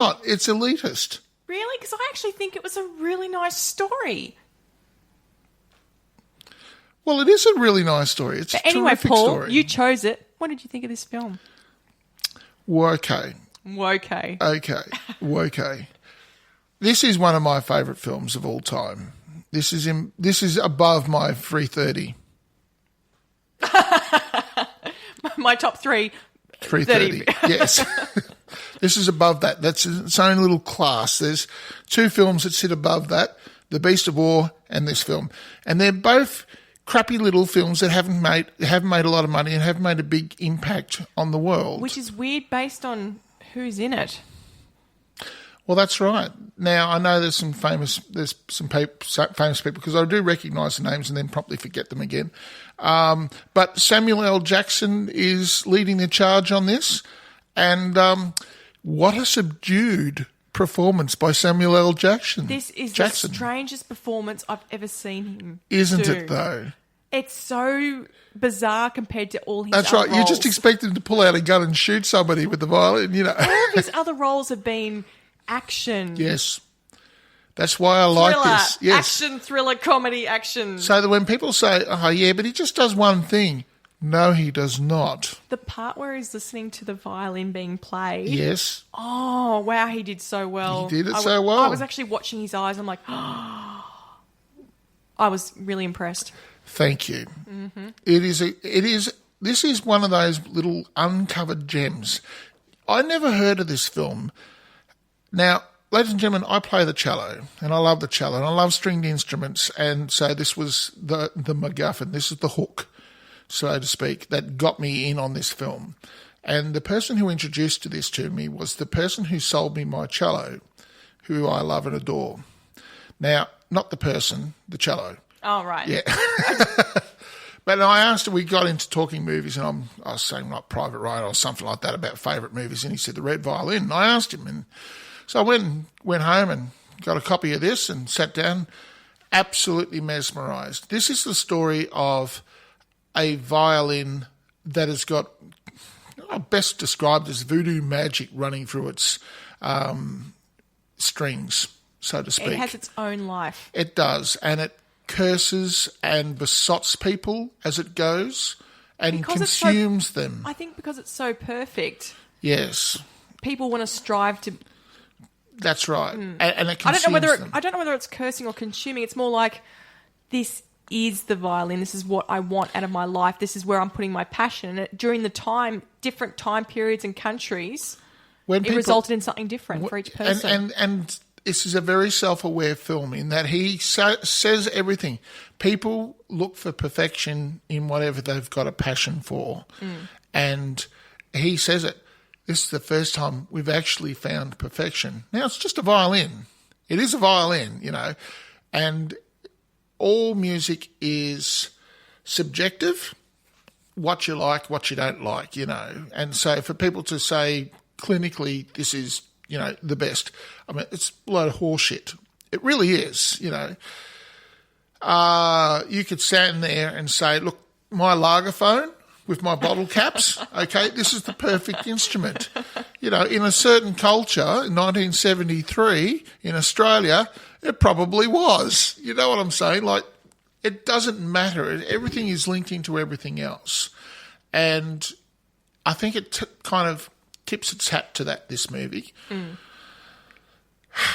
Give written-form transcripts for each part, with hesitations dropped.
not. It's elitist. Really? Because I actually think it was a really nice story. Well, it is a really nice story. It's a terrific Paul, story. you chose it. What did you think of this film? Okay. This is one of my favourite films of all time. This is above my 330. My top three. 330. Yes. This is above that. That's its own little class. There's two films that sit above that, The Beast of War and this film. And they're both crappy little films that haven't made a lot of money and haven't made a big impact on the world. Which is weird based on who's in it. Well, that's right. Now, I know there's some famous people because I do recognise the names and then promptly forget them again. But Samuel L. Jackson is leading the charge on this. And what a subdued performance by Samuel L. Jackson. This is the strangest performance I've ever seen him Isn't do. it, though? It's so bizarre compared to all his That's other right. roles. You just expect him to pull out a gun and shoot somebody with the violin, you know. All of his other roles have been action. Yes. That's why I like this. Yes. Action, thriller, comedy, action. So that when people say, oh, yeah, but he just does one thing. No, he does not. The part where he's listening to the violin being played. Yes. Oh, wow, he did so well. He did it so well. I was actually watching his eyes. I'm like, oh. I was really impressed. Thank you. Mm-hmm. This is one of those little uncovered gems. I never heard of this film. Now, ladies and gentlemen, I play the cello, and I love the cello, and I love stringed instruments, and so this was the MacGuffin. This is the hook, so to speak, that got me in on this film. And the person who introduced this to me was the person who sold me my cello, who I love and adore. Now, not the person, the cello. Oh, right. Yeah. But I asked him, we got into talking movies, and I was saying like Private Ryan or something like that about favourite movies, and he said The Red Violin. And I asked him, and so I went home and got a copy of this and sat down, absolutely mesmerised. This is the story of a violin that has got, best described as voodoo magic running through its strings, so to speak. It has its own life. It does, and it curses and besotts people as it goes and because consumes them. I think because it's so perfect. Yes. People want to strive to... That's right. And it consumes them. I don't know whether it's cursing or consuming. It's more like, this is the violin. This is what I want out of my life. This is where I'm putting my passion. And during the time, different time periods and countries, it resulted in something different for each person. And this is a very self-aware film in that he says everything. People look for perfection in whatever they've got a passion for. And he says it. This is the first time we've actually found perfection. Now, it's just a violin. It is a violin, you know, and all music is subjective, what you like, what you don't like, you know. And so for people to say clinically this is, you know, the best, I mean, it's a load of horseshit. It really is, you know. You could stand there and say, look, my Lagerphone with my bottle caps, okay, this is the perfect instrument. You know, in a certain culture, in 1973 in Australia, it probably was. You know what I'm saying? Like, it doesn't matter. Everything is linked into everything else. And I think it kind of tips its hat to that, this movie.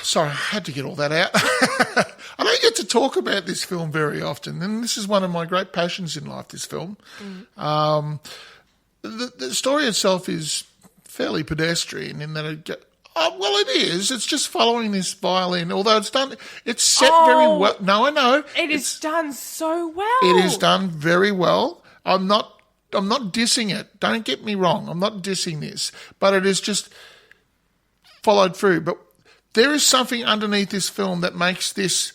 Sorry, I had to get all that out. I don't get to talk about this film very often, and this is one of my great passions in life, this film. The story itself is fairly pedestrian in that it is. It's just following this violin, although it's set very well. No, I know. It's done so well. It is done very well. I'm not dissing it. Don't get me wrong. I'm not dissing this, but it is just followed through. But there is something underneath this film that makes this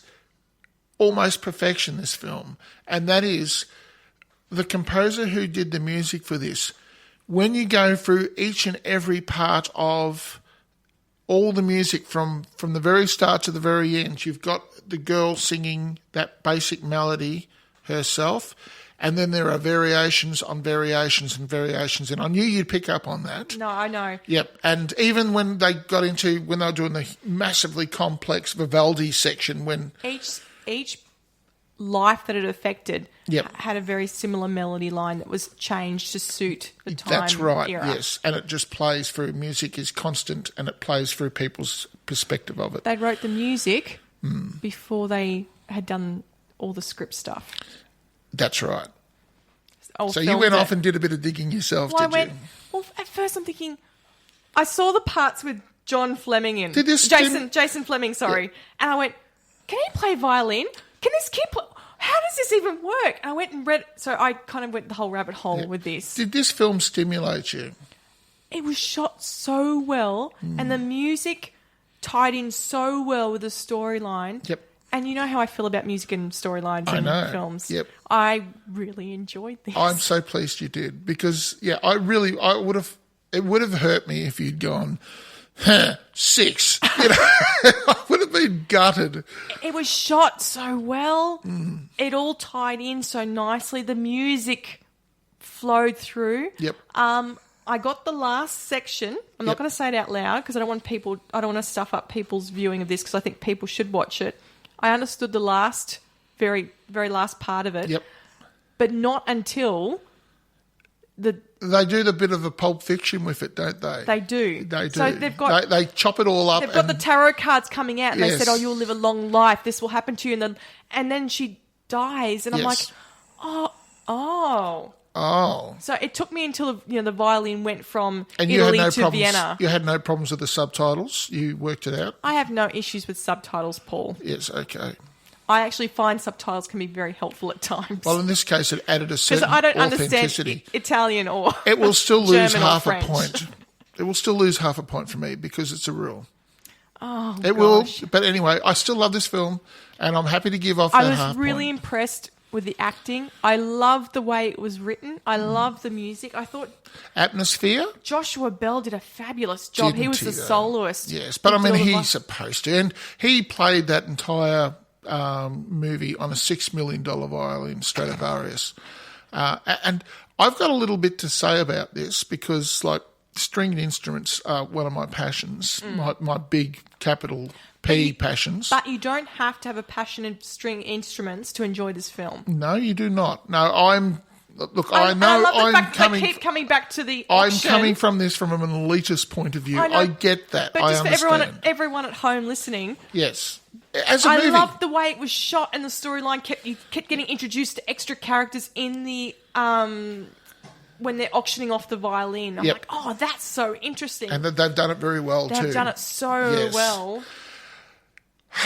almost perfection, this film, and that is the composer who did the music for this. When you go through each and every part of all the music from the very start to the very end, you've got the girl singing that basic melody herself. And then there are variations on variations and variations. And I knew you'd pick up on that. No, I know. Yep. And even when they got into, when they were doing the massively complex Vivaldi section, when Each life that it affected Yep. had a very similar melody line that was changed to suit the time that's right, era. yes. And it just plays through, music is constant and it plays through people's perspective of it. They wrote the music before they had done all the script stuff. That's right. Or So you filmed went it. off and did a bit of digging yourself, Well, did you? Well, at first I'm thinking, I saw the parts with John Fleming in. Did this Jason Fleming, sorry. And I went, can he play violin? Can this kid play? How does this even work? And I went and read, so I kind of went the whole rabbit hole with this. Did this film stimulate you? It was shot so well and the music tied in so well with the storyline. Yep. And you know how I feel about music and storylines I in know. films. Yep. I really enjoyed this. I'm so pleased you did because, it would have hurt me if you'd gone, 6. You know, I would have been gutted. It was shot so well. It all tied in so nicely. The music flowed through. Yep. I got the last section. I'm not going to say it out loud because I don't want to stuff up people's viewing of this because I think people should watch it. I understood the last, very, very last part of it. Yep. But not until They do the bit of a Pulp Fiction with it, don't they? They do. They do. So they've got... They chop it all up. They've got the tarot cards coming out and they Yes. said, you'll live a long life. This will happen to you. And then she dies. And I'm like, Yes. oh. So it took me until the violin went from And you Italy had no to problems. Vienna. You had no problems with the subtitles. You worked it out. I have no issues with subtitles, Paul. Yes. Okay. I actually find subtitles can be very helpful at times. Well, in this case, it added a because certain I don't authenticity. understand Italian or It will still lose German or half a French. point. It will still lose half a point for me because it's a rule. Oh, It gosh. will. But anyway, I still love this film, and I'm happy to give off that I was half really point. impressed with the acting. I loved the way it was written. I loved the music. I thought Atmosphere. Joshua Bell did a fabulous job. He was the Didn't he, though? soloist. Yes, but I He mean, did all the he's supposed to. And he played that entire movie on a $6 million violin Stradivarius. And I've got a little bit to say about this because, like, stringed instruments are one of my passions, my big capital P passions. But you don't have to have a passion in string instruments to enjoy this film. No, you do not. No, I know I love the I'm fact coming. that they keep coming back to the I'm auction. coming from this from an elitist point of view. I know, I get that. But I just understand. for everyone at home listening, Yes, as a I movie. loved the way it was shot and the storyline you kept getting introduced to extra characters in the when they're auctioning off the violin. I'm Yep. like, oh, that's so interesting. and they've done it very well too. They've done it so Yes. well.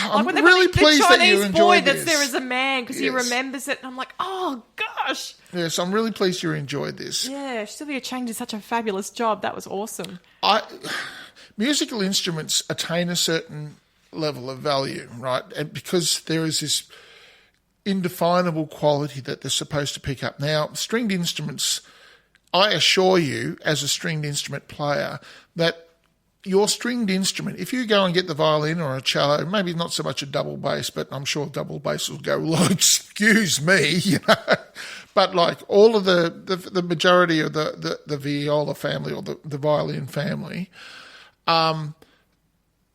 I'm When they've really got pleased the that you Chinese boy enjoyed that's this. there as a man because he Yes. remembers it. And I'm like, oh, gosh. Yes, I'm really pleased you enjoyed this. Yeah, Sylvia Chang did such a fabulous job. That was awesome. Musical instruments attain a certain level of value, right? And because there is this indefinable quality that they're supposed to pick up. Now, stringed instruments, I assure you, as a stringed instrument player, that your stringed instrument, if you go and get the violin or a cello, maybe not so much a double bass, but I'm sure double bass will go, well, excuse me, you know. But like all of the majority of the viola family or the violin family,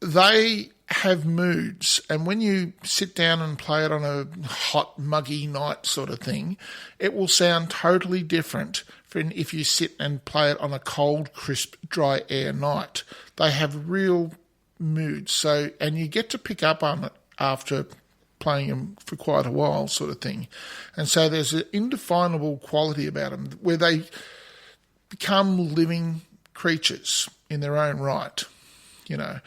they have moods. And when you sit down and play it on a hot, muggy night sort of thing, it will sound totally different from if you sit and play it on a cold, crisp, dry air night. They have real moods. So, and you get to pick up on it after playing them for quite a while sort of thing. And so there's an indefinable quality about them where they become living creatures in their own right, you know.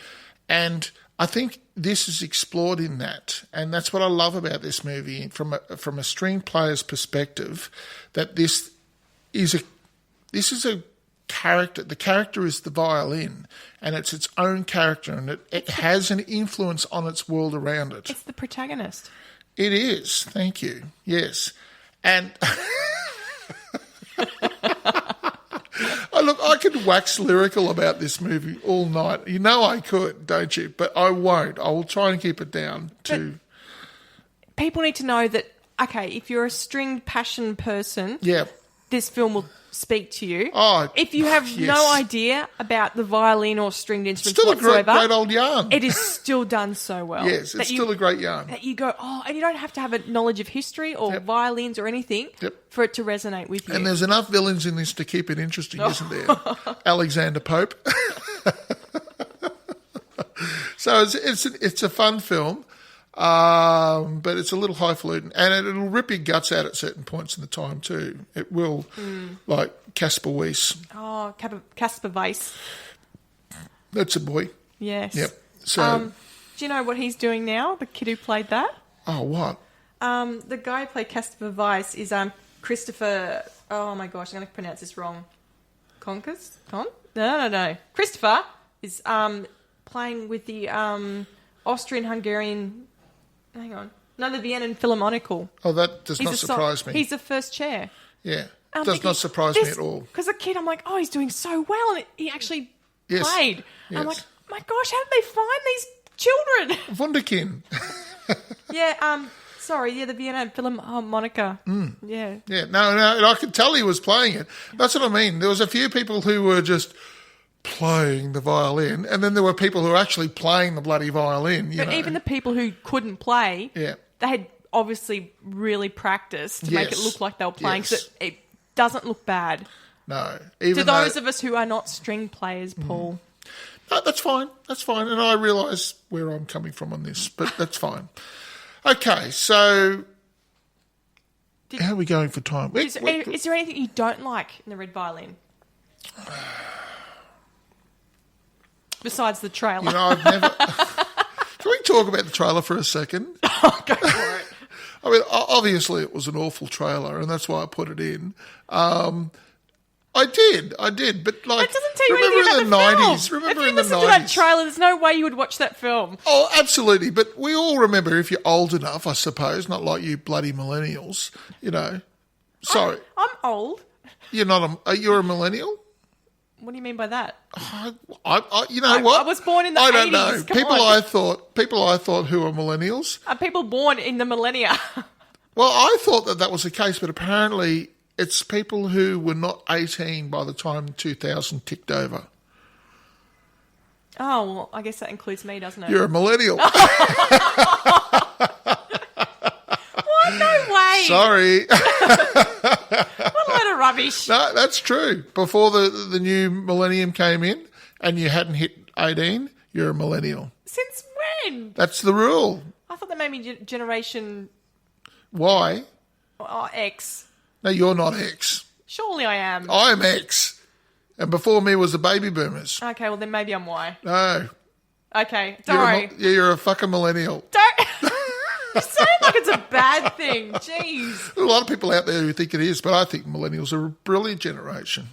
And I think this is explored in that, and that's what I love about this movie from a string player's perspective. That this is a character. The character is the violin, and it's its own character, and it has an influence on its world around it. It's the protagonist. It is. Thank you. Yes, and. Look, I could wax lyrical about this movie all night. You know I could, don't you? But I won't. I will try and keep it down to... People need to know that okay, if you're a stringed passion person, Yeah. this film will speak to you. Oh, if you have yes. no idea about the violin or stringed instruments Still a whatsoever, great old yarn. it is still done so well. Yes, it's still a great yarn. That you go, and you don't have to have a knowledge of history or violins or anything for it to resonate with you. And there's enough villains in this to keep it interesting, isn't there? Alexander Pope. So it's a fun film. But it's a little highfalutin, and it'll rip your guts out at certain points in the time too. It will, like Casper Weiss. Oh, Casper Weiss. That's a boy. Yes. Yep. So, do you know what he's doing now? The kid who played that. Oh, what? The guy who played Casper Weiss is Christopher. Oh my gosh, I'm going to pronounce this wrong. No. Christopher is playing with the Austrian-Hungarian. Hang on. No, the Vienna Philharmonical. Oh, that does not surprise me. He's the first chair. Yeah. Does not surprise me at all. Because the kid, I'm like, he's doing so well. And he actually played. Yes. I'm like, my gosh, how did they find these children? Wunderkind. The Vienna Philharmonica. Yeah. Yeah, no, I could tell he was playing it. That's what I mean. There was a few people who were just playing the violin, and then there were people who were actually playing the bloody violin. But even the people who couldn't play, they had obviously really practiced to make it look like they were playing. So it doesn't look bad. No. To those of us who are not string players, Paul. No, that's fine. That's fine. And I realise where I'm coming from on this, but that's fine. Okay, so how are we going for time? Is there anything you don't like in the Red Violin? Besides the trailer. I've never... Can we talk about the trailer for a second? Go for it. I mean, obviously it was an awful trailer, and that's why I put it in. I did, but like... That doesn't tell you anything about the 90s, film. Remember if you in the 90s? listen to that trailer, there's no way you would watch that film. Oh, absolutely. But we all remember, if you're old enough, I suppose, not like you bloody millennials, Sorry. I'm old. You're not you're a millennial? What do you mean by that? You know what? I was born in the 80s. I don't know. People I thought who are millennials. Are people born in the millennia? Well, I thought that was the case, but apparently it's people who were not 18 by the time 2000 ticked over. Oh, well, I guess that includes me, doesn't it? You're a millennial. What? No way. Sorry. What a load of rubbish. No, that's true. Before the new millennium came in and you hadn't hit 18, you're a millennial. Since when? That's the rule. I thought that made me generation... Why? X. No, you're not X. Surely I am. I'm X. And before me was the baby boomers. Okay, well then maybe I'm Y. No. Okay, don't worry. You're a fucking millennial. Don't... You sound like it's a bad thing. Jeez. There are a lot of people out there who think it is, but I think millennials are a brilliant generation.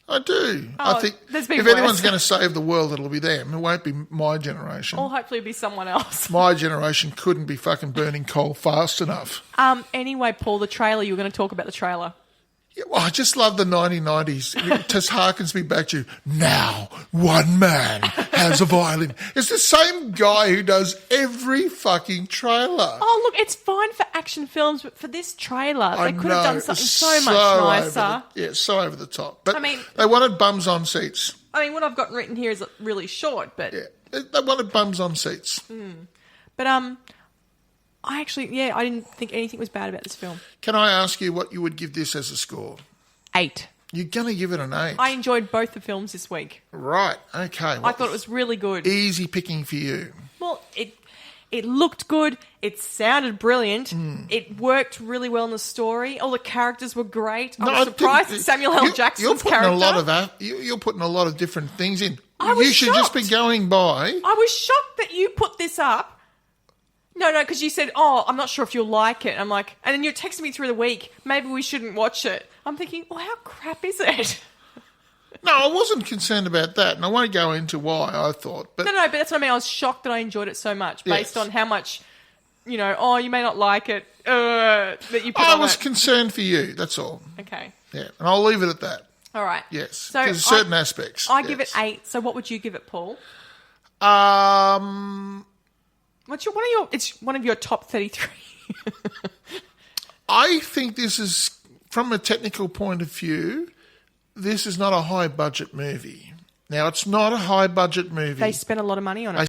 I do. I think if anyone's going to save the world, it'll be them. It won't be my generation. Or hopefully it'll be someone else. My generation couldn't be fucking burning coal fast enough. Anyway, Paul, the trailer, you were going to talk about the trailer. Yeah, well, I just love the 1990s. It just harkens me back to, now one man has a violin. It's the same guy who does every fucking trailer. Oh, look, it's fine for action films, but for this trailer, they could have done something so much nicer. So over the top. But I mean, they wanted bums on seats. I mean, what I've got written here is really short, but... Yeah, they wanted bums on seats. But, I didn't think anything was bad about this film. Can I ask you what you would give this as a score? 8. You're going to give it an 8? I enjoyed both the films this week. Right, okay. I thought it was really good. Easy picking for you. Well, it looked good. It sounded brilliant. It worked really well in the story. All the characters were great. I was surprised at Samuel L. Jackson's character. You're putting a lot of different things in. You should just be going by. I was shocked that you put this up. No, because you said, I'm not sure if you'll like it. I'm like, and then you're texting me through the week, maybe we shouldn't watch it. I'm thinking, well, how crap is it? No, I wasn't concerned about that, and I won't go into why I thought. But No, but that's what I mean. I was shocked that I enjoyed it so much based on how much, you may not like it, that you put on I was it. concerned for you, that's all. Okay. Yeah, and I'll leave it at that. All right. Yes, So there's certain aspects. I give it 8, so what would you give it, Paul? It's one of your top 33. I think this is, from a technical point of view, this is not a high budget movie. Now, it's not a high budget movie. They spent a lot of money on it.